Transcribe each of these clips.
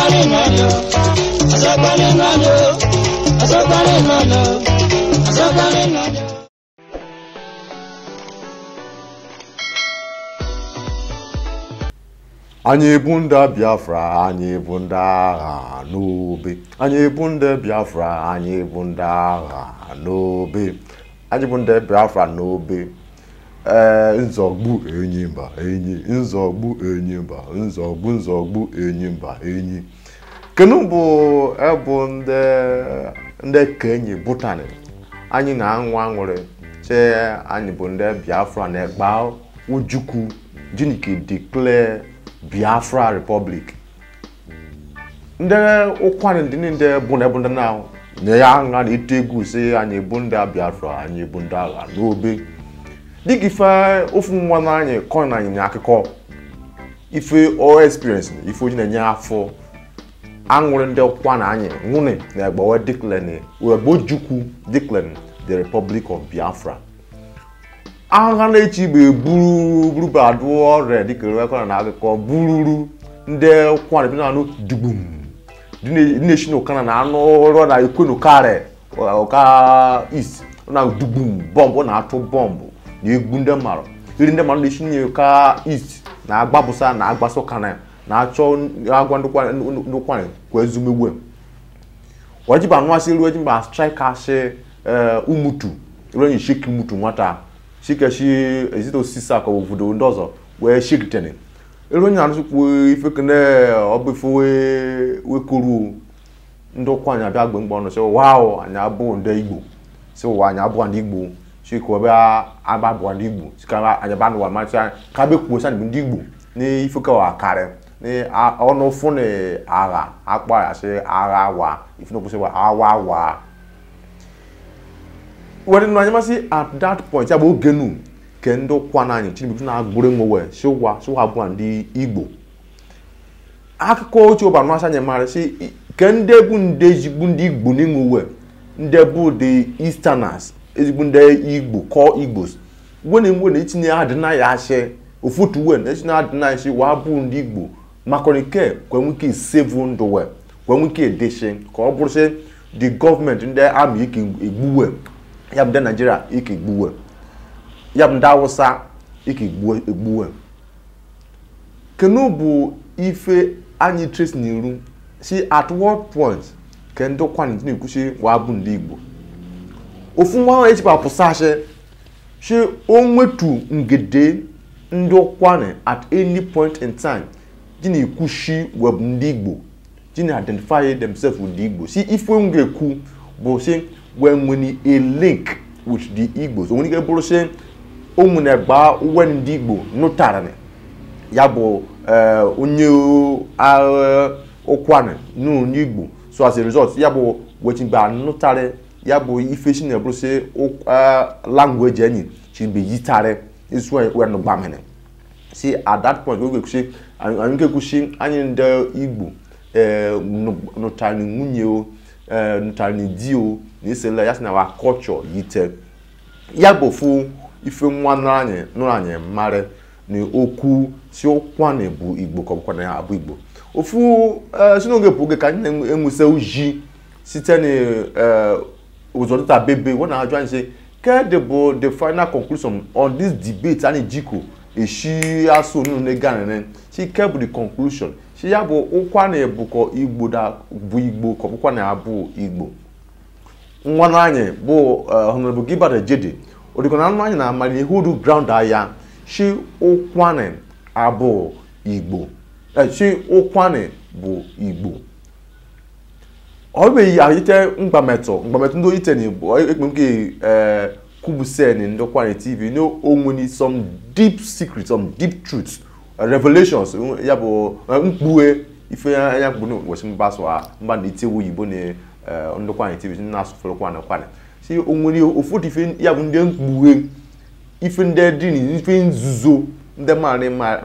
Anyị bụ ndị Biafra, anyị bụ ndị agha n'obe. Anyị bụ ndị Biafra, anyị bụ ndị agha n'obe. Anyị bụ ndị Biafra n'obe. Nzọgbu Enyimba enyi, nzọgbu Enyimba, nzọgbu Enyimba enyi. Kenu bụ ndị kenyi bụtani. Anyị na-anwụ aṅụrị che anyị bụ ndị Biafra na-ekpa Ojukwu Jinike declare Biafra Republic. Ndị ụkwanị ndị bụ na ndị na ya nga na ite egwu si anyị bụ ndị Biafra, anyị bụ ndị agha n'obe. Dịka ife ofu nwa na anyị kọ na anyị akụkọ ife all experience ife oji na-enye afọ aṅụrị ndị ụkwanị anyị nwụnị na egbawe declare Ojukwu declare the Republic of Biafra. Agha na-echi igbe buru badu ọrịa dịka rekọrọ na akụkọ bururu ndị ụkwanị bi na-anụ dugbum dị na-eshi n'ụkana na anụ ọrụ na ekwe n'ụkarị ụka east na dugbum bọmbụ na-atụ bọmbụ na egbu ndị mmadụ iri ndị mmadụ na-eshi n'ụka east na agbapụsa na agbasa ụkana na-achọ agwa ndị ụkwanị kwa ezumegbe wajiba anụasị iru ejimba strike asị umutu iru enyi shiki mutu nwata shikeshi ezito sisa ka obodo ndị ọzọ wee shikitene ero nya arụsukwu ife kene ọbụfo wekuru ndị ụkwanya abịa gbe mgbe ọnụ sị wow anyị abụ ndị Igbo sị ụwa anyị abụ ndị Igbo shiko ọbịa abụ ndị Igbo sikara anyị ba n'ụwa macha ka bekwuo sa ndị Igbo n'ife ka akarị ọnụ fụ na agha akpa ya sị agha wa ife na kwụsị awa were no anyamasi at that point ya bụ ogenu ke ndo kwana anyị Tinubu na agbure nwe so bụ ndị Igbo akụkọ oche ọba no asanye mara si ke ndị bụ ndị ezigbo ndị Igbo n'inwe ndị bụ the Easterners ezigbo ndị Igbo call Igbos when itinye adịna ya ashe ofutu wen etinye adịna ya shi wa bụ ndị Igbo makonike kwenwike save ndụ we kwenwike edeshe ka ọ bụrụ sị the government ndị army ike egbuwe ya bụ ndị Nigeria ike gbuwe ya bụ ndị Hausa ike egbuwe kenu bụ ife anyị trace n'iru si at what point ke ndị ụkwanị na-ekwuchi wa bụ ndị Igbo ofu nwa echipa pụsashe si onwetu ngede ndị ụkwanị at any point in time ji na-ekwuchi web ndị Igbo ji na-identify themselves with the Igbo si ife ngekwu bụ si when a link with the Igbos when you get say omune gba when the Igbo notara ne ya bụ onye okwane no ndị Igbo so as a result ya bụ wetin gba notare ya bụ ife shi na bro say language any should be yitare is why we no gbamene see at that point we go say anyị ga-ekwushi anyị ndị Igbo notara nwunye o notara dio n'isele ya na wa culture yite ya bụ fu ife nwa nụrụ anyị mara na okwu si ụkwanị bụ Igbo ka ọbụkwa na ya abụ Igbo ofu si n'oge bụ oge ka anyị na-enwuse uji site na ụzọ dịta bebe wọ́n na-ajụ anyị sị kedụ bụ the final conclusion on this debate anyị jiko eshi asụ nụ na-eganene si ke bụ the conclusion si ya bụ ụkwanị bụkọ Igbo da bụ Igbo ka ọbụkwa na ya abụ Igbo nwa anyị bụ Honorable Gilbert Ejede odikọ na anyị na amali hudu ground aya shi ụkwanị abụ Igbo shi ụkwanị bụ Igbo ọbeghị ahite mgbametụ ndị ite na Igbo ekpemke kubuseni ndị ụkwanị TV no onwere some deep secrets, some deep truths, revelations ya bụ mkpughe ife ya bụ n'ụbọchị mgbasa mba na itewu Igbo na ndị ụkwanị TV na asụfere ụkwanị si onwere ofutu ife ya bụ ndị mkpughe ife ndị dị n'ife nzuzo ndị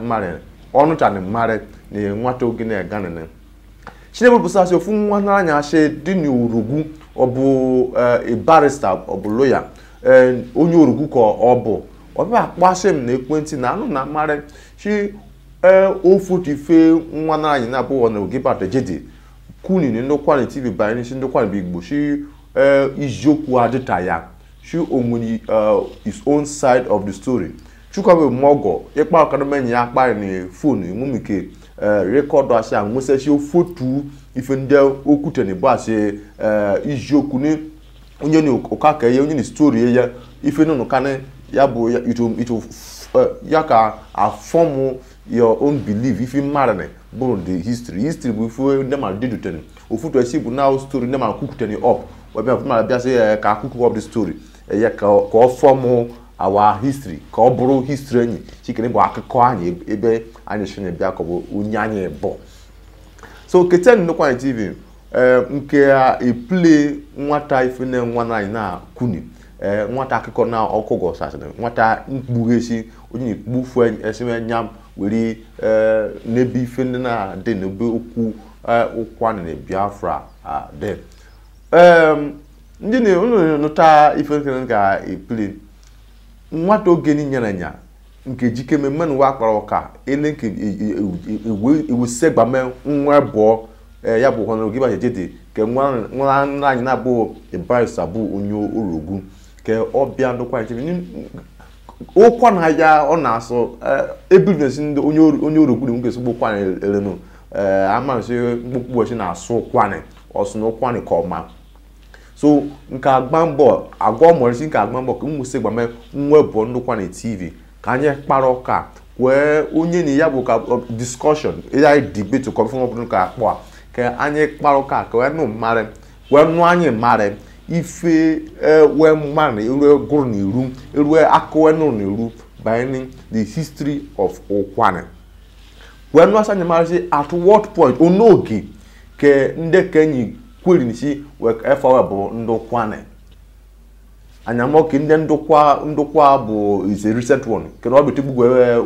mara ọnụchana mara na nwata oge na-ega nene Chineke bụsasị ofu nwa n'anya ashe dị n'orugwu ọ bụ a barrister ọ bụ lawyer onye orugwu ka ọ bụ ọbịa akpasị m na ekwentị na anụ na mara si ofutu ife nwa na anyị na-abụ na Ogibata Jede kuni ni ndokwa TV by ni ndokwa Big Igbo shi ijoku adita ya shi omuni his own side of the story chukawe mogo ipa akademenya ya pa ni phone mumike record asha nwose shi ofotu ife nde okute ni ba se ijoku ni onye ni okaka ye onye ni story ya ife no kan ya bo it ya ka a form your own belief if you marry born the history before them are did to ofutu asibu now story them are cook turn up we be ma bia say ka cook up the story ya ka form our history ka buru history anyi chikene bo akeko anyi ebe anyi shine bia ko bo unyanye bo so keten no kwa TV nke a play nwata ife na nwa na anyị na kuni nwata akụkọ na ọkụgọ sasịrị nwata mkpughechi onye ikpufu esime nyam were n'ebe ife ndị na-adị n'ebe okwu ụkwa na Biafra dị ndị na-enụta ife nke ga eplay nwata oge nyere nya nke jikeme mmanụ wa akpara ọka ele nke iwu segbame nwa bụ ya bụ hono Ogibata Jede ke nwa anyị na-abụ Ibarisa bụ onye orogu ke ọbịa ndokwa TV okwa na ya ọ na-asọ evidence ndị onye orogu dị nke sogbo kwa elenu amansi mkpukpu echi na-asụ kwane ọsụ na kwane ka ọma so nke agba mbọ agwa ọmọrịsị nke agba mbọ ka mmụsị gbame nwebụ ndokwa na TV ka anyị kpara ọka wee onye na ya bụ ka discussion ya debate ka ọbụfụ ọbụrụ ka akpọ ka anyị kpara ọka ka wee nụ mmarị wee nụ anyị mmarị ife wee mmarị eru gụrụ na iru eru akụwe nụ na iru banyere the history of Ukwane wee nụ asa anyị marị at what point onoge ke ndị kenyi kweri nisi wee efa wee bụ ndị Ukwane anyamo ndị ndokwa bụ is a recent one ke no obitu gbugwe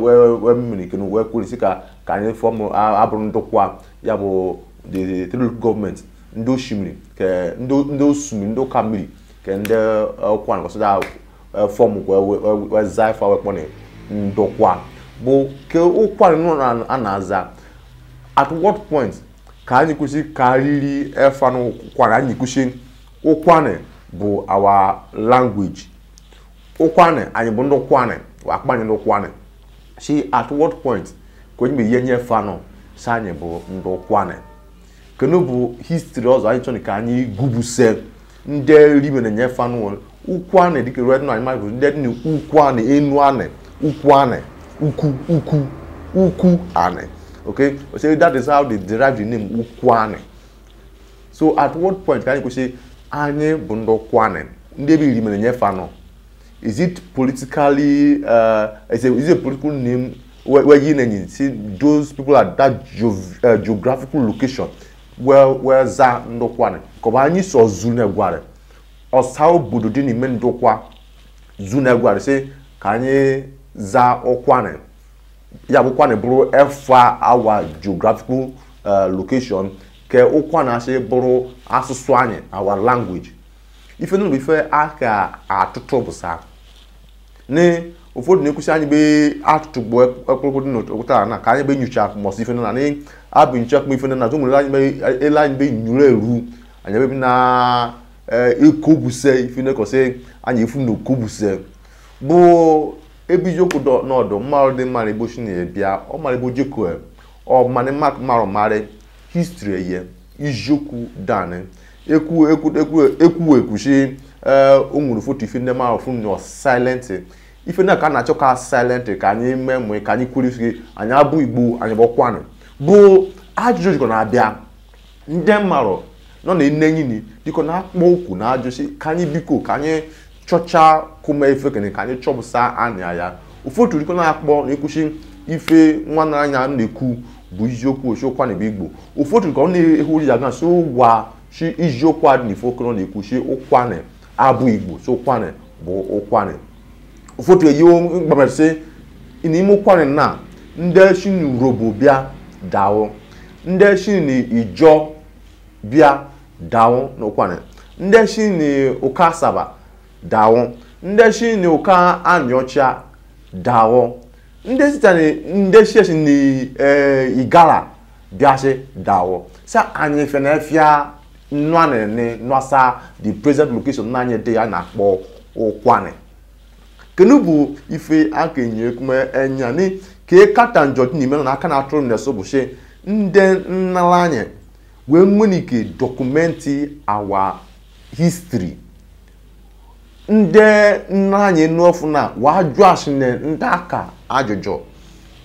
we mmiri ke no we kweri sika ka anyị form abụrụ ndokwa ya bụ the local government ndị oshimiri ke ndị osumiri ndị kamiri ke ndị Ukwane ko so da form we zaifa we kpone ndokwa bụ ke Ukwane no anaza at what point ka anyị kwụsị kariri efa no Ukwane anyị kwụsị Ukwane bụ our language Ukwane anyị bụ ndị Ukwane akpanye ndị Ukwane si at what point ka onye be yenye fa no sa anyị bụ ndị Ukwane kenu bụ history ọzọ anyị chọrọ ka anyị gubuse ndị ribe na nye fa no Ukwane dịka red no anyị ma bụ ndị ni Ukwane Enuane Ukwane uku ane okay so that is how they derive the name Ukwane so at what point ka anyị kwụsị anyị bụ ndị Ukwane ndị be ribe na nye fa no is it politically is a political name where you see those people at that geographical location where za ndokwane ko ba anyi so zuna gware osawo bodo di ni men ndokwa zuna gware say ka anyi za Ukwane ya Ukwane buru efa our geographical location ke Ukwane ase buru asusu anyi our language if you know before aka atutobusa ne ofodu ne kusi anyi be atutubo ekoko di no okuta na ka anyi be nyucha mo si fenu na ni abi ncha mo fenu na to mo la be nyure eru anyi be na ekobuse ifene ko se anyi efu no kobuse bo ebi joko do no do maro de mare bo shi na bia o mare bo jeko o mane mak maro mare history ye ijoku dane eku shi onwuru foto ife ndị maro fu no silent ife na ka na choka silent ka anyị memo ka anyị kwuri fi anyị abụ Igbo anyị bụ Ukwane bụ ajụjụ ko na abịa ndị maro nọ na enenyi ni diko na akpọ okwu na ajụsị ka anyị biko ka anyị chọcha kuma ife kene ka anyị chọbụsa anya ya ụfọdụ diko na akpọ na ekwushi ife nwa na anya na-ekwu bụ iziokwu Ukwane bụ Igbo ụfọdụ ka ọ na-ehu ya ga so wa shi iziokwu adị n'ifo kene na-ekwushi Ukwane abụ Igbo so Ukwane bụ Ukwane ụfọdụ eyiwo mgbamese n'ime Ukwane na ndị shi n'Urobo bịa dawo ndị shi n'Ijo bịa dawo n'Ukwane ndị shi n'Uka Asaba dawo ndị shi n'Uka Anyocha dawo nde sitani nde sheshi ni igala biase dawo sa anye fenefia nwane ne nwasa the present location na anye de ya na kpo okwane kenubu ife akenye kuma enya ni ke katanjo ni me na aka na atro ne so bo she nde nnalanye we munike documenti our history nde nnanye nuofu na waju asine ndaka ajojo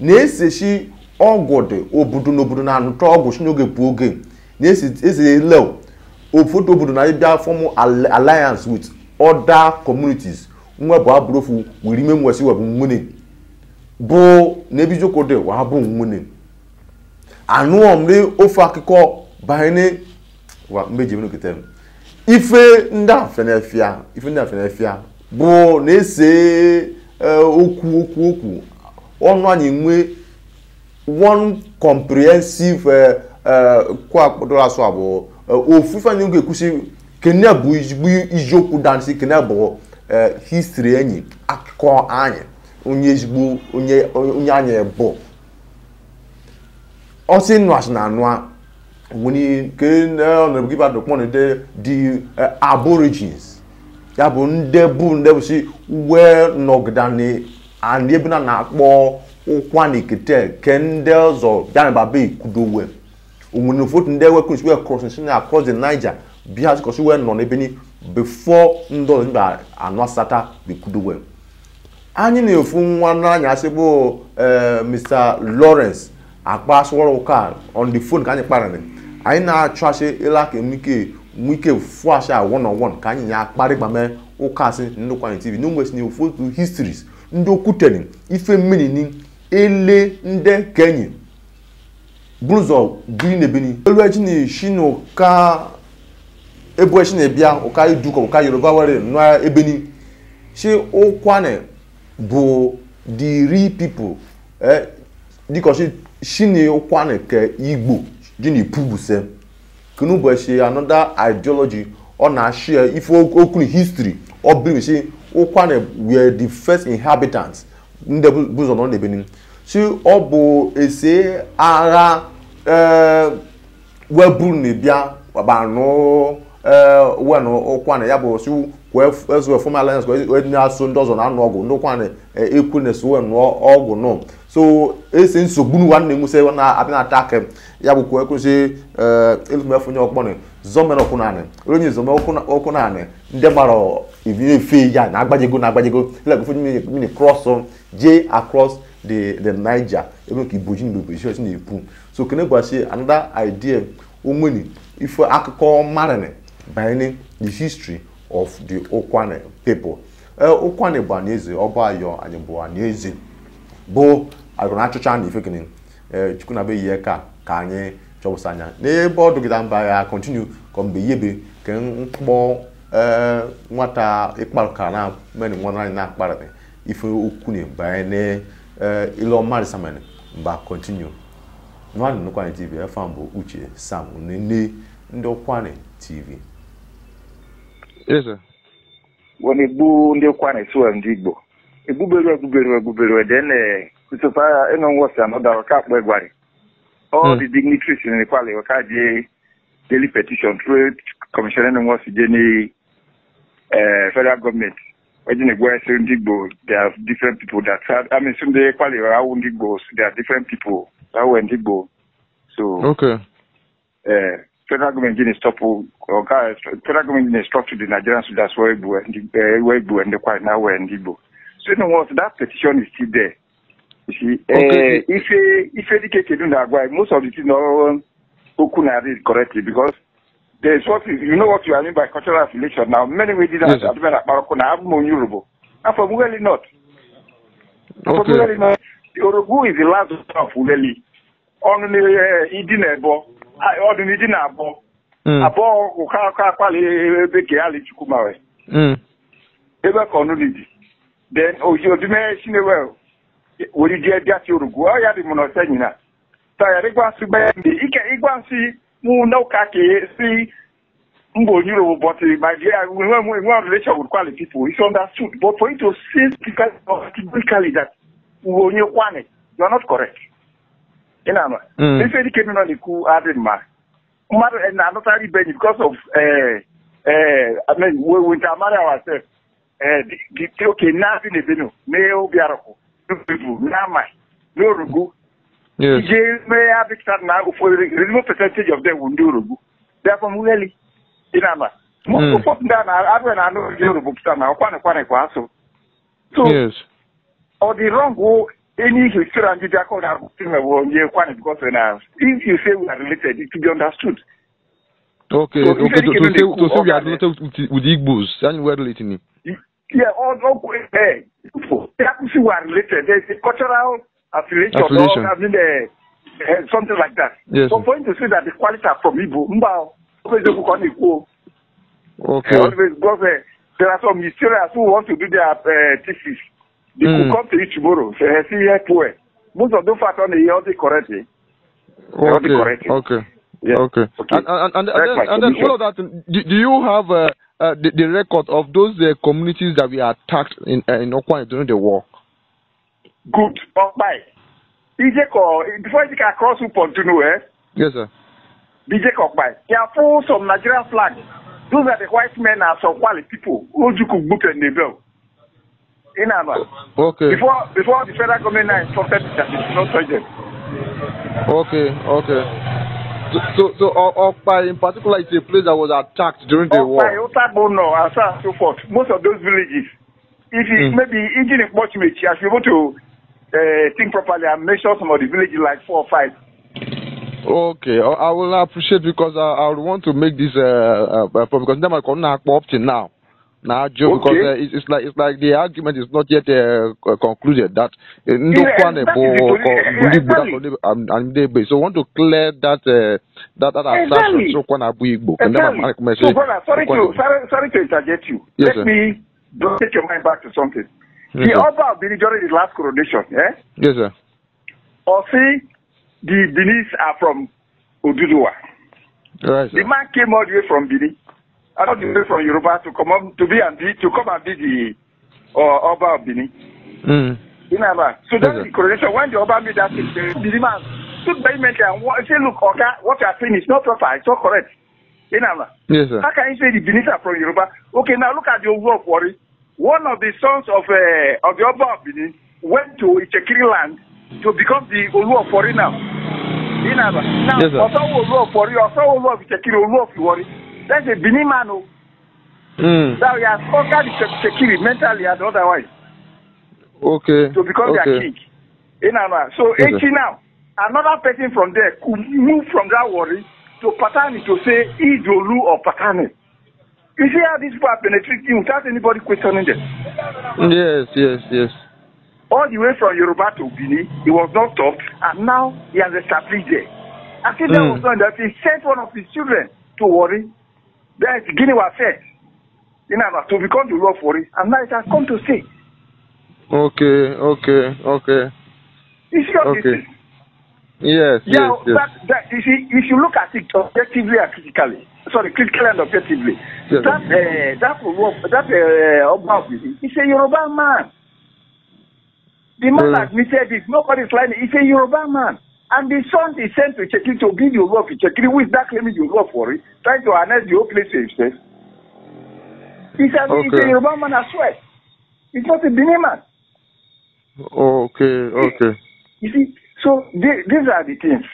na-esechi ọgwọdị obodo n'obodo na anụta ọgwụ shi n'oge bụ oge na-ese lew obodo obodo na ịbịa form alliance with other communities nwe bụ abụrụfu were ime mwesi webụ nwune bụ n'ebijoko dị wa bụ nwune anụọm dị ofe akụkọ banyere wa mbeji menokete ife ndị afenefia bụ na-ese okwu ọnụ anyị nwe one comprehensive kwa kpọdụrụ asụ abụọ ofufe anyị ga-ekwusi kene bụ iziokwu dansi kene bụ history enyi akụkọ anyị onye ezigbo onye anyị bụ ọsị nụ asị na anụ a nwere ke ọnọdụ gị badụ kpọnụ the aborigines ya bụ ndị bụ si wee nọgidani and ebina na-akpọ ụkwa na ikete ke ndị ọzọ bịa na babe ikudowe onwere foto ndị ewekwusi wee cross na across the Niger bịa zikosi wee nọ n'ebe ni before ndị ọzọ mba anọ asata bikudowe anyị na-efu nwa n'anya asị bụ Mr. Lawrence akpa asụwọrọ ụka on the phone ka anyị kparịrị anyị na-achọ asị ịla ka nwike fụ asị one on one ka anyị nya akparị gbame ụka asị Ndụkwanị TV n'onwesi na foto histories ndị okwuteni ife mmiri ni ele ndị kenyi bụzọ biri n'ebeni elu eji na shino ka ebu echi na-ebịa ụka iduka ụka Yoruba were nwa ebeni shi ụkwane bụ the real people dịka shi na ụkwane ke Igbo ji na ipubuse kunu bụ echi another ideology ọ na-ashia ife okwu history ọ biri shi ụkwane were the first inhabitants ndị bụzọ nọ n'ebeni si ọ bụ ese agha weburu na-ebịa gbanụ wenu ụkwane ya bụ si kwezuwe form alliance wee na-asụ ndị ọzọ na-anụ ọgwụ ndị ụkwane ekwu na-eso wenu ọgwụ nọ so ese nsogbu nwanne nwuse na-abịa na-ata aka ya bụ kwekwusi elumefunye ọkpọnị zọmen ọkwụnanị onye zọmen ọkwụnanị ndị gbara efe ya na-agbajego ilekwefu mini cross jee across the Niger ebe ka Igbo ji n'Igbo isi na-ekwu so kene gbachi another idea omeni ife akụkọ marine banyere the history of the Ụkwane people Ụkwane bụ anaeze ọba ayọ anyị bụ anaeze bụ agụrụ achụcha na ife kene chukwu na be ihe ka anyị chọpụta anya n'ebe ọ dụgịda mba ya continue ka mgbe yebe ke mkpọ nwata ịkparụka na meni nwa anyị na-akparịta ife okwu na banyere ilo mmadụ samene mba continue nwanne Ndụkwanị TV FM bụ Uche Sam nne ndị Ụkwanị TV. Yes sir. When Igbo ndị Ụkwanị so ndị Igbo egbubere then so eno was another ka akpọ egwari all the dignitaries in the Kwale waka je daily petition through commission and was the federal government. When you go to Igbo, there are different people that have, I mean, some they Kwale are Igbo, there are different people that were in Igbo. So okay. Federal government didn't stop federal government didn't stop to the Nigerians, so that's why Igbo and the Kwale now were in Igbo. So you know what, that petition is still there. You see, okay. If educated in that way, most of the things no Okuna read correctly because there's what you know what you mean by cultural affiliation. Now many we did that Marokona have more Yoruba. And from Ughelli North. From Ughelli North. Yoruba is the last of Ughelli. On the Idinebo, or the Idinabo. Abo Ukaka Pali Beke Ali Chukumawe. Ever Conolidi. Then you're dimension well. Will you get that Yoruba? I had him on a seminar. So I request to be the see no kake see Mbo Euro, but my dear, we want relation with quality people. It's understood. But for you to say categorically that onye kwane, you are not correct. You know, this education on the cool added man. Matter and not only because of I mean we marry ourselves. Okay, nothing is new. Male biarako. People, Nama, no rugu. Yes. May have it now for the reasonable percentage of them will do rugu. Therefore, Muleli, Inama. Most of them I know the book now, so. Yes. Or the wrong go any history and the call have because if you say we are related, it to be understood. Okay, so say we are related with Igbos, and we're relating. Yeah, all we are related. There's a cultural affiliation. Or, I mean, something like that. Yes. So for him to say that the quality are from Igbo, okay. Always because there are some historians who want to do their thesis. They could come to you tomorrow. Say, see here, poor. Most of them fact on the year correctly. Okay. Yeah. Okay. And then all of that. Do you have the record of those communities that we attacked in Okwa during the war? Good. Bye. Before you can cross Upontuno, yes, sir. DJ Kokbai. There are some Nigerian flags. Those are the white men and some quality people who you could book and nebel. Okay. Before the federal government instructed that it is not surgeon. Okay. So Okpa in particular is a place that was attacked during the war. Otabono and so forth. Most of those villages, if you maybe even if much you should be able to think properly and make sure some of the villages like 4 or 5. Okay, I will appreciate because I would want to make this because them are coming up to now. Now, Joe, because it's like the argument is not yet concluded that so I want to clear that assertion. So sorry to interject you. Yes, Let me take your mind back to something. Yes, the Oba of Benin during his last coronation, Yes, sir. Or see the Benis are from Oduduwa. Right, sir. The man came all the way from Benin. I don't know from Yoruba to come and be the Oba of Benin. So that's the coronation. When the Oba made that thing, the man stood vehemently and said, "Look, Oga, what you are saying is not proper. It's not correct." Yes, sir. How can you say the Benin are from Yoruba? Okay, now look at the Oba of Wari. One of the sons of the Oba of Benin went to Ichekiri land to become the Olu of Wari now. Now, yes, also Olu of Wari, also Olu of Ichekiri, Olu of Wari. That's a Benin man. That we have conquered the security mentally and otherwise. Okay. To become their king. So, yes, now, another person from there could move from that worry to Patani to say Idolu or Patani. You see how these people are penetrating without anybody questioning them? Yes. All the way from Yoruba to Benin, he was not stopped, and now he has established there. I think that was done that he sent one of his children to worry. Then Guinea was set, to become the law for it, and now it has come to stay. Okay. You see what this is? Yes. That, you see, if you look at it objectively and critically and objectively, yes, Oba he's a Yoruba man. The man admitted it. Nobody's lying. He's a Yoruba man. And the son is sent to Chekiri to give you love to Chekiri, who is that claiming you love for it, trying to announce the whole place to himself. He's a Yoruba man as well. He's not a Benin man. Okay. You see, so these are the things.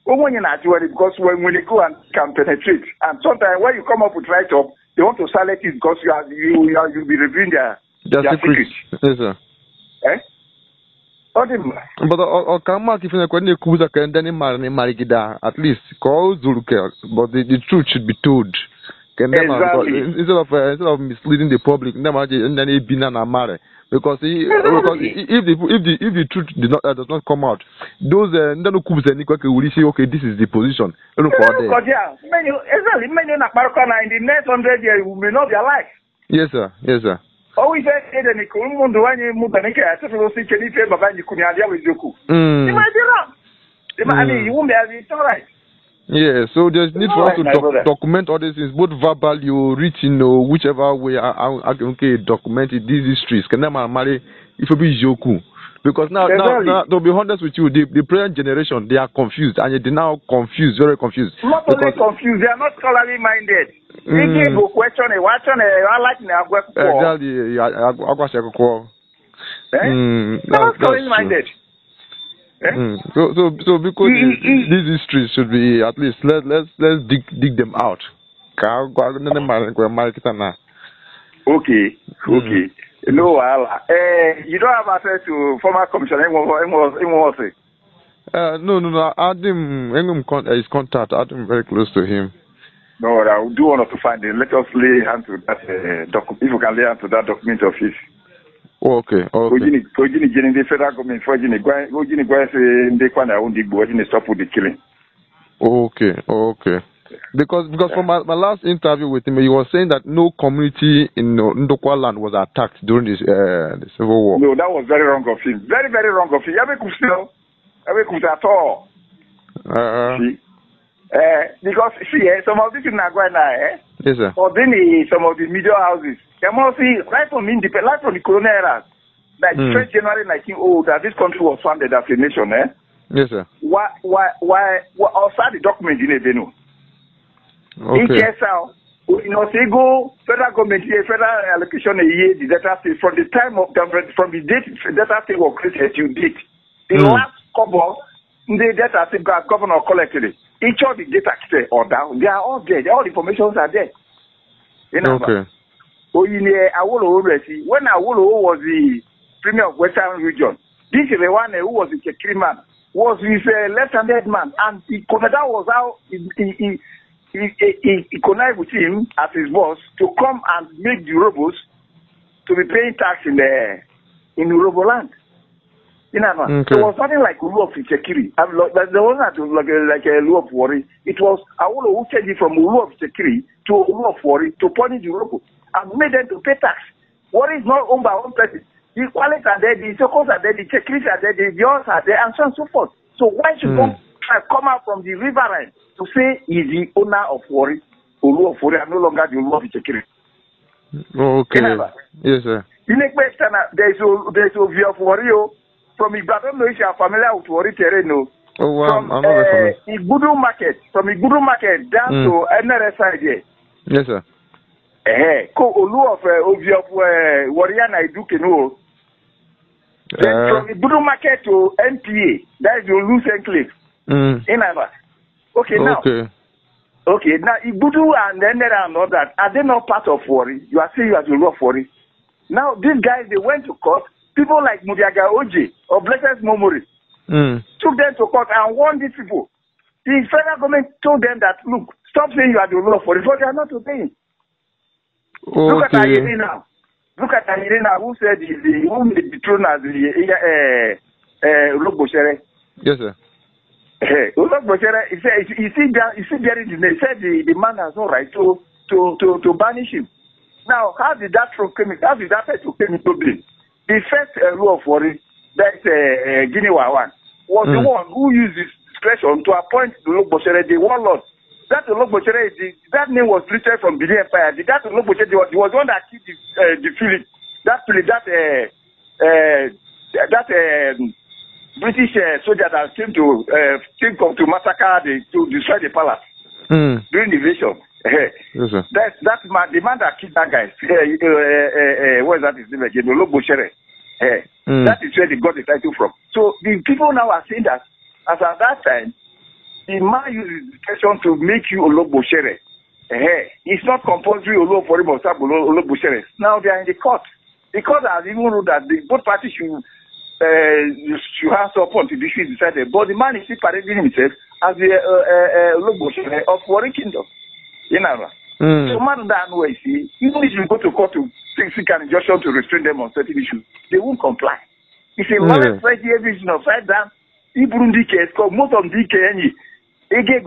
When you're not worried, because when they go and can penetrate, and sometimes when you come up with right up, they want to silence it because you'll be revealing their secrets. Yes, sir. But Okama if you can accuse and then Marigida at least call Zulukel, but the truth should be told. Exactly. Instead of misleading the public, and then it be mare. Because if the truth does not come out, those then will say, okay, this is the position. Many in the next 100 years we may not be alive. Yes, sir. Always say that you can't do any move and I said to see Kenny Baba you couldn't have with Yoku. You might be wrong. I mean, you won't be as it's all right. Yeah, so there's need for us to document all these things, both verbally or written or whichever way. Okay, document these histories. Can I marry if it be Yoku? Because now, to be honest with you, the present generation, they are confused, and they're now confused, very confused. Not only confused, they are not scholarly minded. They go question I like exactly. Not scholarly minded. So because these histories should be, at least let's dig them out. Okay. No, you don't have access to former commissioner. No. Add him. His contact. Add him very close to him. No, I will do one to find it. Let us lay hand to that document. If you can lay hand to that document of his. Okay. The federal government for stop with the killing. Okay. Because from my last interview with him, he was saying that no community in Ndokwa land was attacked during the Civil War. No, that was very wrong of him. Very, very wrong of him. At all. Because some of these in Nagwana, yes, sir. Or then some of the middle houses, they must see right from the colonial era, like 1st January 1900, that this country was founded as a nation. Yes, sir. Why outside the document in Ebenu? Okay. HSL, go federal government federal allocation a year, the data state from the time of from the date the data state was created to date. The last couple the data state governor collected it. Each of the data or down, they are all there. All the informations are there. Okay. When Awolowo was the premier of Western region, this is the one who was the Chekri man, was his left-handed man, and that was how he connived with him as his boss to come and make the Urhobos to be paying tax in Urhobo land. There was nothing like Ulu of Chekiri. There was not like a Ulu of Wari. It was Awolowo who changed it from Ulu of Chekiri to Ulu of Wari to punish the Urhobo and made them to pay tax. Wari is not owned by one person. The Kwales are there, the Sokos are there, the Chekiris are there, the Bios are there, and so on and so forth. So why should one come out from the riverine to say he's the owner of Wari, Ulu of Wari, and no longer the Ulu of Chekiri? Okay. Yes, sir. There's a view of Wari. From I don't know if you are familiar with Wari terrain. Oh, wow. From Igudu market down to NRS side here. Yes, sir. Olu of Wariana Idukenu. Then from Igudu market to NPA, that is the Olu enclave. In Ava. Okay, now. Okay, now Igudu and NRS and all that, are they not part of Wari? You are saying you are the Olu of Wari. Now, these guys, they went to court. People like Mudiaga Oji or Blessed Momori took them to court and warned these people. The federal government told them that, look, stop saying you are the Olu of Wari, because they are not obeying. Look at Ayere now. Look at Ayere now, who said who made the throne as the Ologboshere. Yes, sir. Ologboshere, he said, you see there in the name, he said the man has no right to banish him. Now, how did that throne come in? How did that title come into being? The first rule of Wari, that's Guinea Wawan, was the one who used his discretion to appoint the Ologboshere, the warlord. That Ologboshere, that name was lifted from Benin Empire. That Ologboshere was the one that killed the Philip. That British soldier that came to massacre, to destroy the palace during the invasion. Yes, sir. That's the man that killed that guy. What is that his name again? Ologboshere. That is where they got the title from. So the people now are saying that, as at that time, the man used his discretion to make you Ologboshere. It's not compulsory Ologboshere. Now they are in the court. The court has even ruled that both parties should have support to the issue decided. But the man is still parading himself as the Ologboshere of Wari Kingdom. So man that way, see, even if you go to court to seek an injunction to restrain them on certain issues, they won't comply. It's a violent vision upside down. Burundi case, most of the DKNE, they can't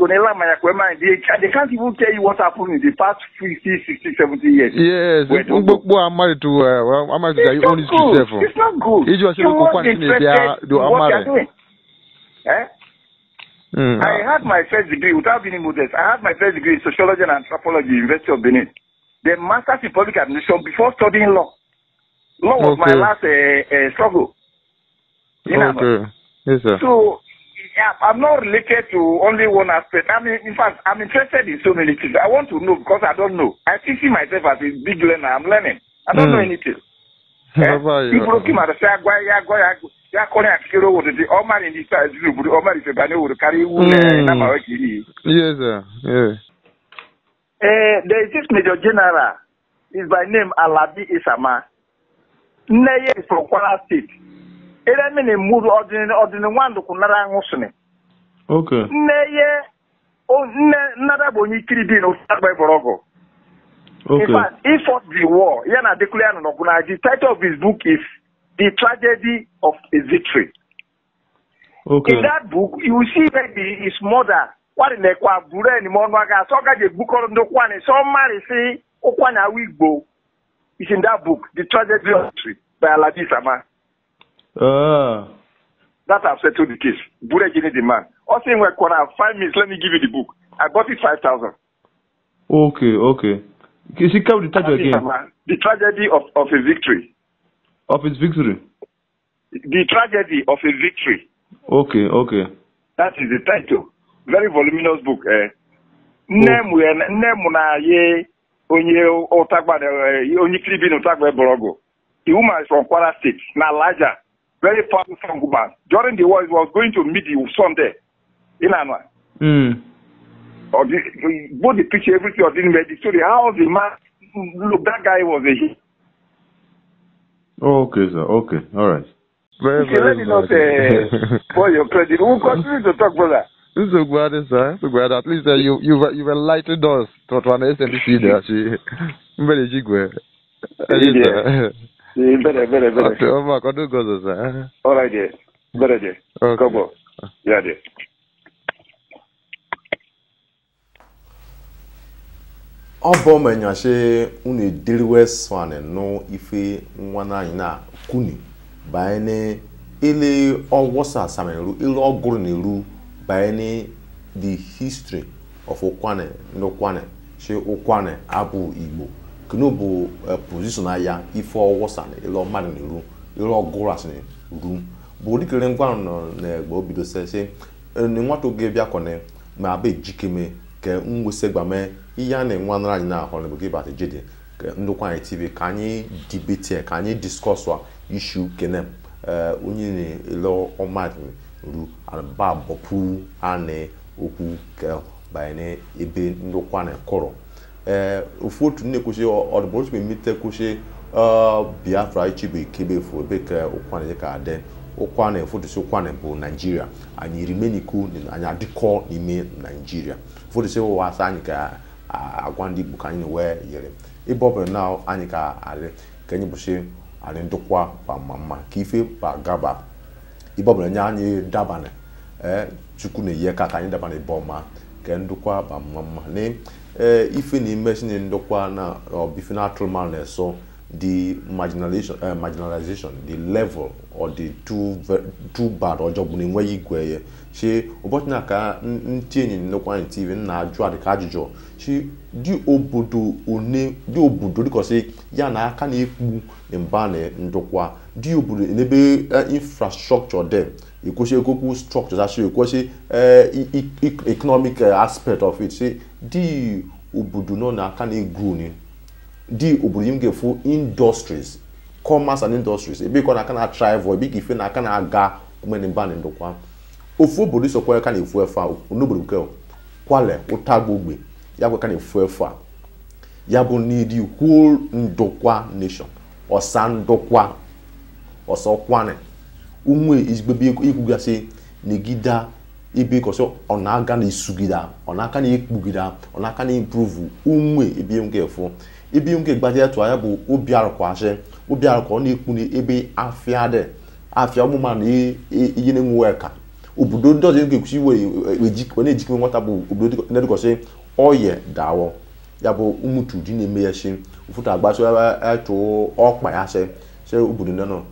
even tell you what happened in the past 50, 60, 70 years. Yes, I'm married to it's not good. It's not good. I had my first degree, without being modest, I had my first degree in sociology and anthropology, University of Benin. Then master's in public administration before studying law. Law was my last struggle. Okay. Yes, sir. So yeah, I'm not related to only one aspect. I mean, in fact, I'm interested in so many things. I want to know because I don't know. I see myself as a big learner. I'm learning. I don't know anything. People looking at the say, ya calling at Kiro would the Omar in this side, Omar is a banner would carry Yes, sir. Yeah. There is this Major General, is by name Alabi Isama. Neye is from Kwara State. Ele mene move ordinary one to kunara ngosune. Okay. Neye o nada boni kiribin o sagba borogo. Okay. In fact, he fought the war. Yana declare no kuna. The title of his book is The Tragedy of a Victory. Okay. In that book, you will see maybe his mother. What in the kwa bure ni monwaga. So ga the book on the kwane. So marry say okwana wigbo. It's in that book, The Tragedy of a Victory by Alabi Sama. That have settled the case. Bure gini the man. Also in where 5 minutes. Let me give you the book. I bought it 5,000. Okay. Can you come the title again? The Tragedy of a Victory. Of his victory. The Tragedy of a Victory. Okay. That is the title. Very voluminous book. Name na ye onye otagba onye klibin otagba borogo. The woman is from Kwara State. Na larger, very powerful strong woman. During the war, he was going to meet the son there. In Anwa. Or both the picture, everything of the story. How the man look, that guy was a hit. Okay, sir. Okay. All right. Very not for your credit. We'll continue to talk, brother. This is so glad, sir. So glad. At least you've enlightened us to an SNDC there. Very jigwe. Better. All right, dear. Better, dear. Come on. Yeah, dear. Obomenya she unu diriwe swane no ife nwana ina kuni baene ile owosa sameru ile oguru niru baene the history of Okwane no she Okwane abu Igbo kunu bu position aya ife owosa ile omadu niru ile oguru asini ru bo dikere ngwa no na egbo bido se ni nwato ge bia kone ma be jikeme ke ngwusegbame iya na nwanara anyị na ahụ n'oge bata jide ke ndokwa TV ka anyị debate ka anyị discuss issue kene onye ne lo omadu ru aba bopu ane okwu ke bayane ebe ndokwa na koro ofotu ne kushi odboru me mite kushi Biafra ichibe kebe fo ebe ke okwa na ka ade okwa na fotu so kwa na bụ Nigeria anyị rimeniku anyị adịkọ n'ime Nigeria for the say was anyị ka agwandi Igbo ka anyị we yere ibobe now anyị ka ale ka anyị bụshi anyị ndokwa ba mama ka ife ba gaba ibobe nya anyị dabane chukwu na ye ka anyị dabane boma ka ndokwa ba mama ne ife ni imagine ndokwa na obife na atụrụma na so the marginalization, the level or the too bad or job in where you go. She obotna ka ntienyi nnokwa TV na aju ade ka ajujo. She di obodo one di obodo because ya na aka na ekpu mba na ndokwa di obodo enebe infrastructure there. Ikoshi ekoku structures actually ikoshi economic aspect of it. She di obodo no na aka na egwu ni di obodo yimge fu industries, commerce and industries. Ebe ko na aka na thrive or big ife na aka na aga kumene mba na ndokwa. Ofu obodo so kwa ka na efu efa onobodo ke kwale utagbogbe ya kwa ka na efu efa ya bụ need the whole ndokwa nation osandokwa osokwane umwe izbebe ikugase negida ebe ko so ona aga na isugida ona aka na ekpugida ona aka na improve umwe ebe nke efu ebe nke gbaje to ya bụ obiarukwa ase obiarukwa na ekpu ni ebe afia de afia umuma na iye ne nweka obodo doze nke kusi we na ejikwe nwata bụ obodo na dikosi oye dawo ya bụ umutu di na eme ya shi ufuta agbaso eto okpa ya se obodo no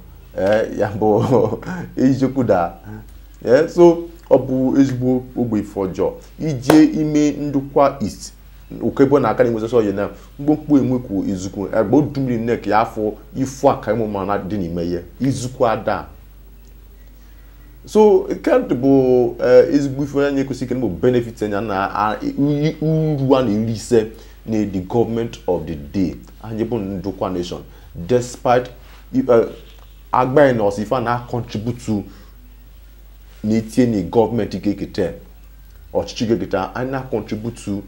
ya bụ ejikuda so obu ezigbo ogbe fojo ije ime ndukwa east okebo na aka ni mo so ye na mgbokpu enweku izuku egbo dumri nek ya afọ ifu aka mu ma na di ni meye izuku ada so can't bo is good for any can bo benefit na uru an release the government of the day and even Ndukwa nation despite agba no if na contribute to the government ikekete or chigeketa and na contribute to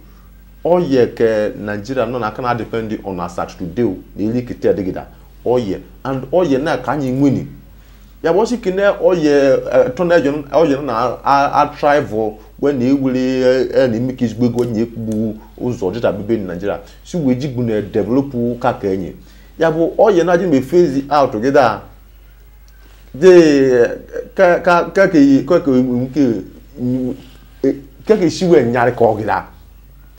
all year ke Nigeria no na can depend on as at today na ikekete degida all year and all year na ka anyi nwini ya bo sikine all year tonajon all year na a travel when e wule na imikis gbego nye kbu uzo dita bebe in Nigeria si we jigbu na develop ka kenye ya bo all year na ji me phase out together de ke shiwe nyari ko gida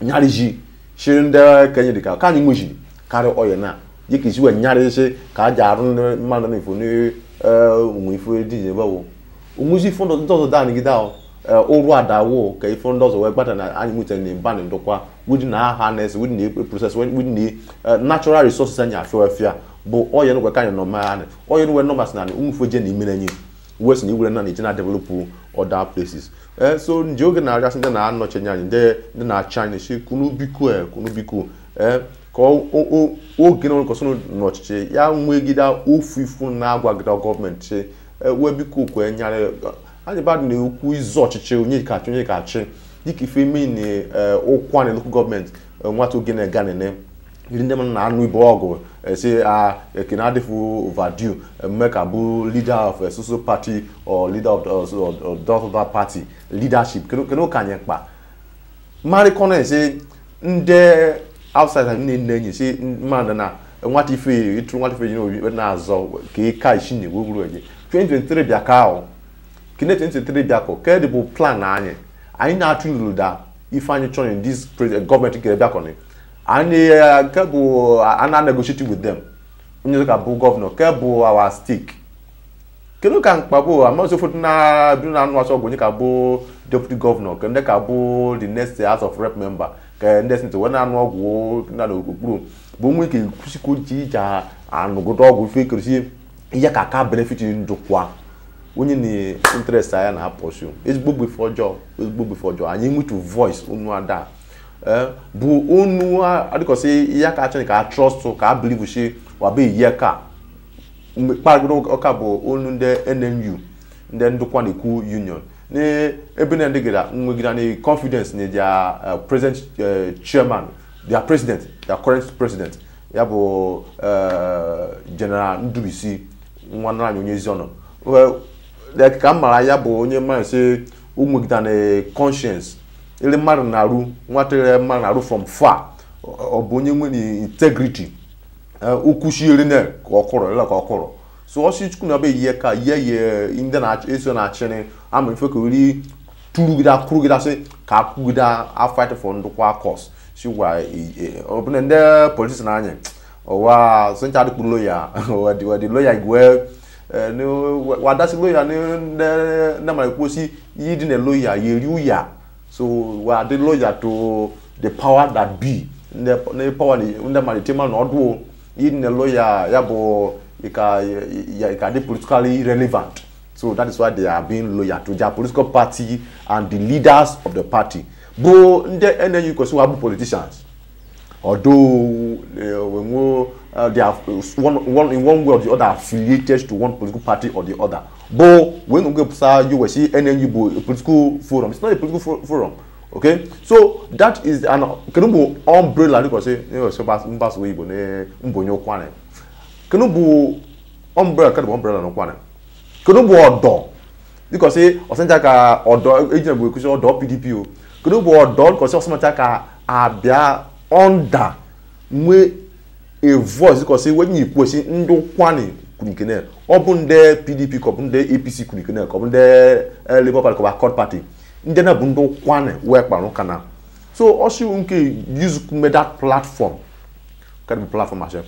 nyari ji shirinde kenye dika ka nyi muji kare oye na yiki shiwe nyari se ka jaru man na ifo ni unwe ifo di bawo umuji fondo ntozo da ni gida oru adawo ke ifo ndozo we gbata na anyi mute ni ban ndokwa wudi na harness wudi ni process wudi ni natural resources anya afia bo oye no gwa kan no ma ne oye no we numbers na ne umfo je ni menanyi west ni wure na ni na develop other places so njoge na ara sinde na no chenya ni de na China shi kunu biku ko o gino ko so no chiche ya nwegida ofufu na agwa gida government che we biku ko enyare ani bad na okwu izo chiche onye ka chi diki fe mi ni okwa ni local government nwato gene gane ne ndem na anu ibo ogo say can for overdue make abu leader of a social party or leader of that party leadership keno kanye pa mari kono say nde outside ni nenyi say man na nwati fe itu nwati fe you know na azo ke ka ishi ni woguru eje 2023 bia ka o kine 2023 bia ko credible plan na anyị na atu da if anyị chọ in this government get back on it and kebu ana negotiating with them onye ka bu governor kebu our stick kenu kan pabo amaso fotu na bi na anu aso onye ka bu deputy governor kende ka bu the next house of rep member ke next to when anu ogwo na do gburu bo mu ke kusiko jija anu godo ogwo fe kirisi iya ka benefit ndukwa onye ni interest aya na pursue ezigbo before job anyị need to voice unu ada bu unu adiko say ya ka achọ ka trust ka believe she wa be ye ka mkpagoro oka bụ unu nde NNU nde ndukwa na ku union ni ebe na ndigida nwegida ni confidence ni their present chairman their current president ya bụ general Ndubisi nwanna anyị onye ziono the kamara ya bụ onye man say nwegida na conscience ele mmadụ na-arụ nwatere mmadụ na-arụ from far ọ bụ onye nwere integrity ukwuchiere na ka ọkọrọ so ọsị chukwu na be ihe ka ye ndị na-eso na-achịrị ama mfe ka weri turugida kwurugida sị ka akwugida fight for ndụkwa cause si wa ọ bụ na ndị politician anya ọwa sịncha adịkpụ lawyer wadi lawyer igwe wadasi lawyer ndị mara ekwosi yi dị na lawyer yeri uya so we are the lawyer to the power that be the power the maritime no do in the lawyer yabo ika the politically relevant so that is why they are being loyal to their political party and the leaders of the party but and then you can see we politicians although they are one in one way or the other affiliated to one political party or the other. But when you will see NNU a political forum. It's not a political forum. Okay? So that is an umbrella. You can say, so pass away, mbonyo kwane. Kenubu umbrella no kwane. Kenubu odo. You can say, osenjaka odo agent bu ekusi odo PDP o. Kenubu odo because osenjaka abia under mwe a voice because when you push ndo kwani kunikene obunde PDP ko bunde APC kunikene ko bunde Labour Party ko Accord Party ndena bundo kwane we kpanu kana so osi unke use that platform kind of platform ashe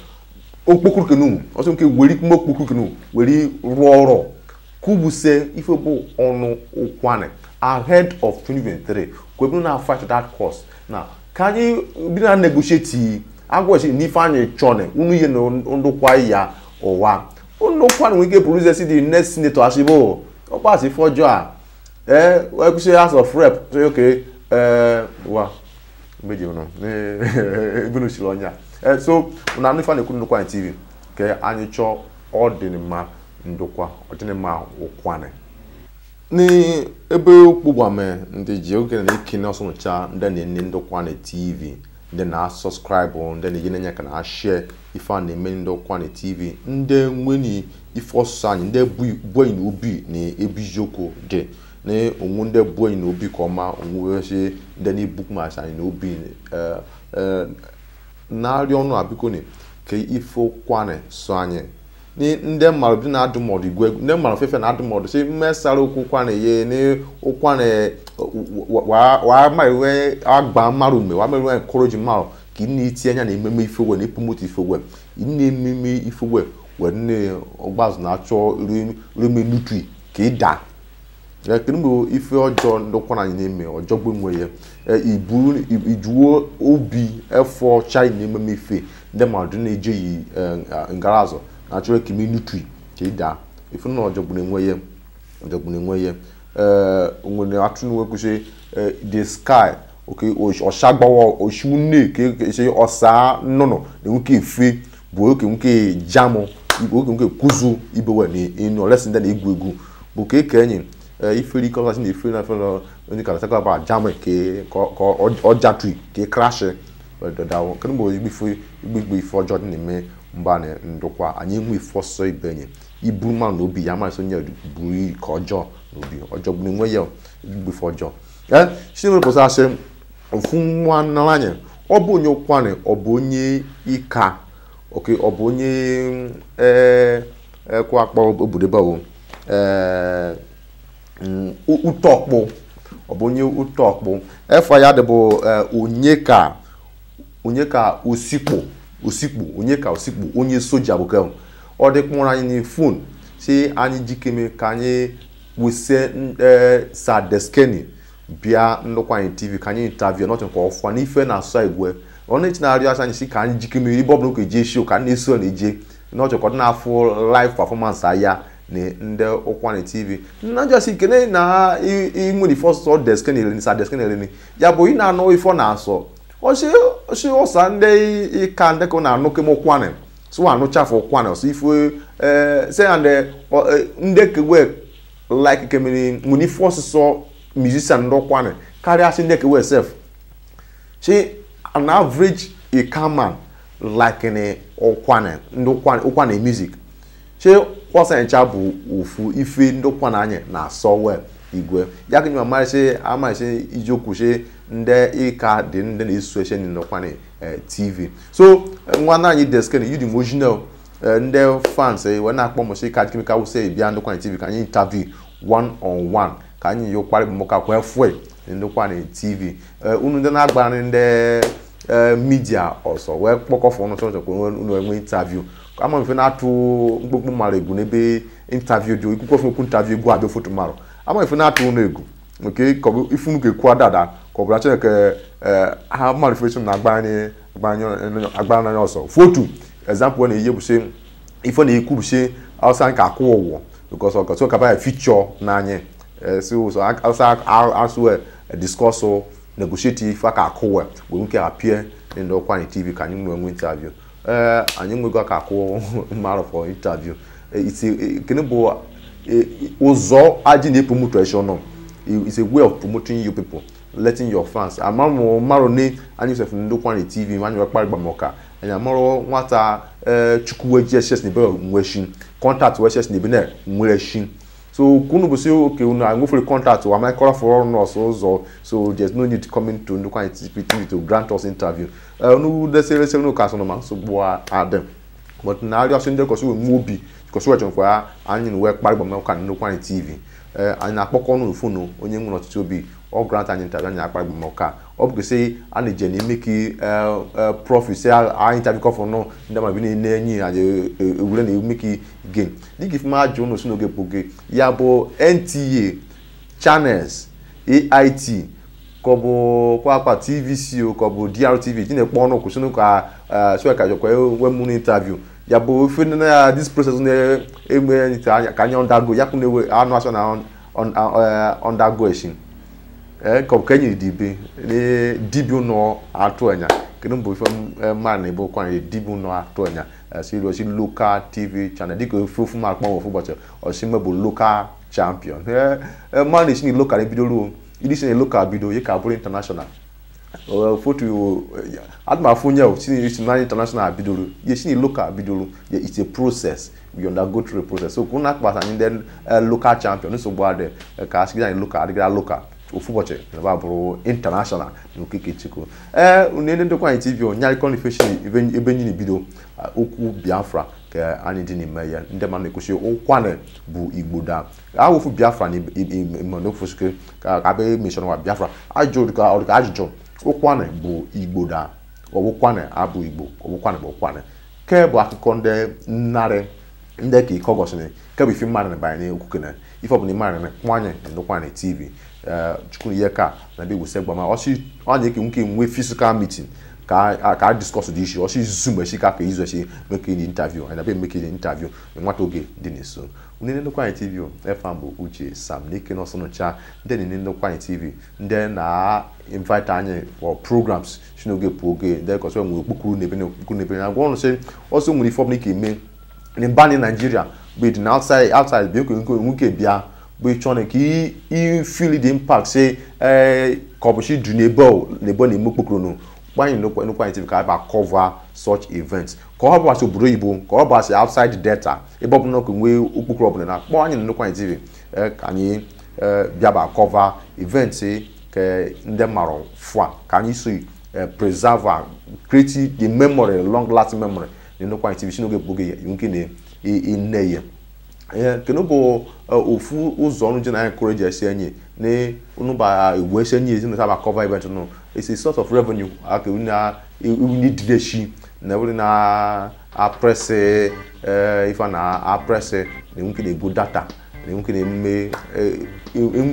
okpokuru kenu osi unke weri kuma okpokuru kenu weri roro kubuse ifepo onu okwane ahead of 2023 ko be na fight that course now can you be na negotiate agwashi ni fanye chone unu ye no ndokwa ya owa ndokwa no we get produce the next senator ashibo o pass for joa we go say house of rep say okay wa meje no ibunu shilonya so una no fa na kunu kwa TV ke anyi cho ordinary ndokwa ordinary okwane ni ebe okpugwame ndị ji oge na ikine ọsọ ncha ndị na-ene ndokwa na TV ndị na subscribe ndị na yenenya kana share ife a na-eme ndokwa na TV ndị nweni ife ọsọ anyị ndị boy na obi na ebijoko dị na onwu ndị boy na obi ka ọma onwu se ndị na book match anyị na obi na arị ọnụ abiko ne ke ife okwane so anyị ni ndị mmadụ dị na-adụ mọdụ igwe ndị mmadụ fefe na-adụ mọdụ si mmesara okwu kwane ye ni ụkwane wa mariwe agba mmarụ ume wa mariwe encourage mmarụ ka ị na-eti anya na ememe ifewe na ipromote ifewe ị na-ememe ifewe were nne ọgbazụ na-achọ reme nutri ka ị da kedu mgbe ife ọjọọ ndokwa anyị na-eme ọjọọ gbenwe ya ijuo obi efọ chai na ememe ife ndị mmadụ na-ejeghị ngara azụ achọrọ ka ime nutri ka ịda ife na ọjọgbụ na-enwe ya nwere atụnụ kwụsị the sky okay ọshagbawa oshune ka ese ọsa nnụnụ na nwoke efe bụ oke nwoke jamụ igbo oke nwoke kuzu ibewe na enu olesi ndị na-egwu egwu bụ ka eke enyi iferi kọlasị na eferi na efere onye ka nasaka ba jamụ ka ọjatri ka ị krashi dọdawo kedụ mgbe igbe ife ọjọọ dị na-eme mba na ndokwa anyị enwe ifọsọ ibenye ibu ma na obi ya ma so nye buru ka ọjọọ na obi ọjọọ bụ enwe ya igbe ife ọjọọ chinwe pụsa asị ofu nwa naranye ọ bụ onye ụkwanị ọ bụ onye ịka oke ọ bụ onye kwa akpa obodo bawo ụtọkpụ ọ bụ onye ụtọkpụ efa ya dị bụ onye ka osikpo onye ka osikpo onye soja bụ ka ọ dị kpọrọ anyị na phone si anyị jikeme ka anyị wese Sadeskeni bịa ndokwa anyị TV ka anyị interview n'otu nke ọfụma n'ife na asọ igwe ọ na-echi na-arịọ asa anyị si ka anyị jikeme ibe ọbụla oke jee show ka anyị na-eso na-eje n'otu ka ọ dị na-afụ live performance aya na ndị ụkwa na TV nna jọsi kene na inwe the first Sadeskeni ya bụ ị na-anụ ife ọ na-asọ oshi osa ndị ịka ndị ka na-anụ kem ụkwanị so anụ chafụ ụkwanị ọsọ ife se and ndị kewe like kemiri nwere ife ọsịsọ musician ndị ụkwanị karịa si ndị kewe sef she an average ikaman like ni ụkwanị ndị ụkwanị music she ọsa ncha bụ ofu ife ndị ụkwanị anyị na-asọ wel igwe ya ka nyema amaghị ijiokwu she ndị ịka dị ndị na-eso eshe n'ụkwanị TV so nwa anyị Deskeni you the emotional ndị fans we na-akpọ mọchi ka chemical wuse bịa ndokwanị TV ka anyị interview one on one ka anyị yo kwarị mụka kwa fue ndokwanị TV unu ndị na-agbara ndị media ọsọ wee kpọkọfọ ọnụ chọrọ ka unu enwe interview ama mfe na-atụ mkpụkpụ mara egwu n'ebe interview dị ikwukọfọ okwu interview egwu abịa foto mara ama mfe na-atụ unu egwu nke kọbụ ifunu ga-ekwu dada kọbụla chineke ha manifestation na agbanye ọsọ foto example na ihe bụsị ife na-ekwu bụsị asa nke akwụ ụwọ because of so kaba feature n'anya so asa asụ discuss negotiate ife ka akwụ we nke appear in the Ụkwanị TV ka anyị nwee interview anyị nwego ka akwụ mara for interview kene bụ ụzọ aji na promotion no it's a way of promoting you people letting your fans amamo maro ni anyị sef ndị Ụkwanị TV anyị wekpara gbamoka anyị amaro nwata chukwu Jesus ni be nweshin contact we Jesus ni be na nweshin so kunu bụ si okay unu I go for contact wa my call for us so there's no need to come into ndị Ụkwanị TV to grant us interview unu de sele no ka so no man so bo adem but na ari aso ndị koso mu obi koso we chonfa anyị we kpara gbamoka ndị Ụkwanị TV anyị na-akpọkọ ọnụ fonu onye nwere ọtụtụ obi ọ grant anyị interview anyị akpa gbamoka ọ bụ sị a na-eje na-eme ki profit sị anyị interview kọfọ nọ ndị ma bi na-enye anyị ewure na-eme ki gain dịka ife ma ajụ ụnụ si n'oge boge ya bụ NTA channels AIT kọbụ kwakwa TVC kọbụ DRTV dị na-ekpọ ọnụ kwụsịnụ ka sị ka jọkwa wemụrụ interview ya bụ ife na this process na-eme ka anyị undergo ya kwụ na anụ asọ na undergo echi ka ọ bụ ka enyi dibịa ụnọ atụ anya kedu mbụ ife mmadụ na-ebe kwanye dibịa ụnọ atụ anya si local TV channel dịka ofu ma akpọ ofu ụbọchị osimiri bụ local champion mmadụ esi na local ebido ruo ịdị si na local bido ya ka bụrụ international foto atụmafunye si na international bidoro ya si na local bidoro ya it's a process we undergo through a process so kuna akpata anyị ndị local champion nsogbu adị ka asị gị anyị local adịgara local ofu ụbọchị na bụrụ international n'okike chukwu unene ndokwa anyị TV onyarị confession ebe nyini bido okwu Biafra ka anyị dị n'ime ya ndị mmadụ na-ekwusi ụkwanụ bụ Igbo da awụfu Biafra na n'ofosike ka abịa meshọn wa Biafra ajụjụ ụkwanụ bụ Igbo da ọwụkwanụ abụ Igbo ọwụkwanụ bụ ụkwanụ ke bụ akụkọ ndị nnarị ndị ka ike ọgọsịrị ke bụ ife mmadụ na banye n'okwu kene ife ọbụla mmadụ na kwanye ndokwanụ TV chukwu ihe ka na be wuse gbama onye ke nke nwe physical meeting ka discuss the issue osi zoom echi ka izu echi make an interview and be make an interview nwata oge dị nso unene ndokwa TV FM bụ Uche Sam n'ike no so ncha ndị nene ndokwa TV ndị na invite anyị for programs shinoge poge ndị ko so nwe okpukuru nebe na gwo no say also nwere form n'ike eme in ban Nigeria but outside be ko nwoke bia bụ chọrọ ka i feel the impact say ka obushi du nebo na eme okpukuru no gbanye nnukwu TV ka aba cover such events ka ọ bụ asị obodo Igbo ka ọ bụ asị outside data ebe ọ bụ n'oke nwee okpukuru ọbụla na kpọọ anyị nnukwu TV ka anyị bịaba cover events ka ndị mara fụa ka anyị so preserve create the memory long lasting memory nnukwu TV si n'oge bụge nke na-ene ya kenu bụ ofu ụzọ ọrụ je na encourage esi enyi na unuba egwu esi enyi ezi na cover event no it's a source of revenue aka we need leadership na we na press if na press na we can go data na we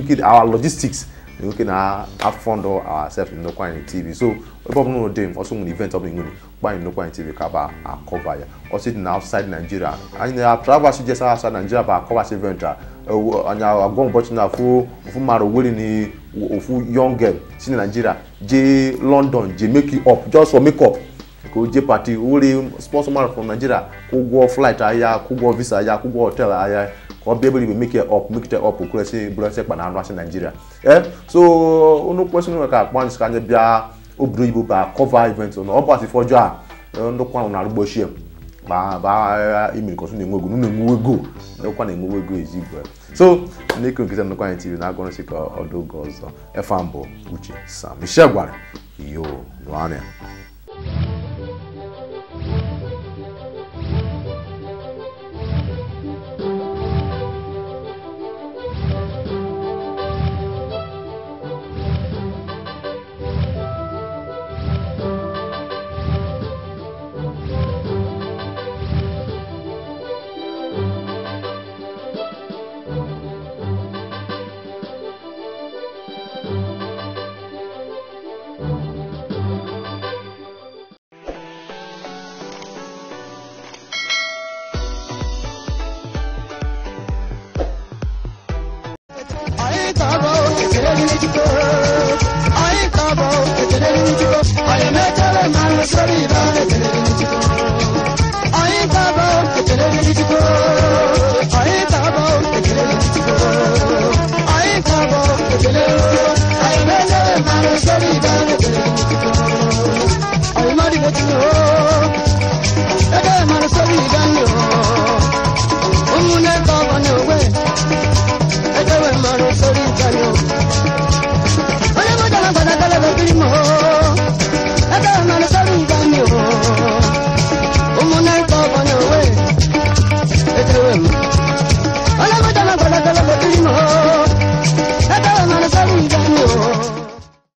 can our logistics na we can fund ourselves in Ndokwa TV so ebe ọ bụla dị also an event of ngoni by Ndokwa TV ka ba cover ya also in outside Nigeria and travel just outside Nigeria ba cover event anya agwon ụbọchị na ofu mara were ni ofu young girl si Nigeria je London je make it up just for make up ko je party were sponsor man from Nigeria ụgwọ flight aya ụgwọ visa aya ụgwọ hotel aya ko be able to make it up ko say blessed pa na anụ Nigeria so unu question ka akpan ska anya bia obodo Igbo ba cover event no ọbọsị fojo a ndokwa na arugboshie ba email ko so na enwego ndokwa na enwego ezigbo so n'eke nkịta Ndokwa TV na-agọrọ sị ka ọdụ ọzọ FM bụ Uche Sam Michelle gwara yo no anya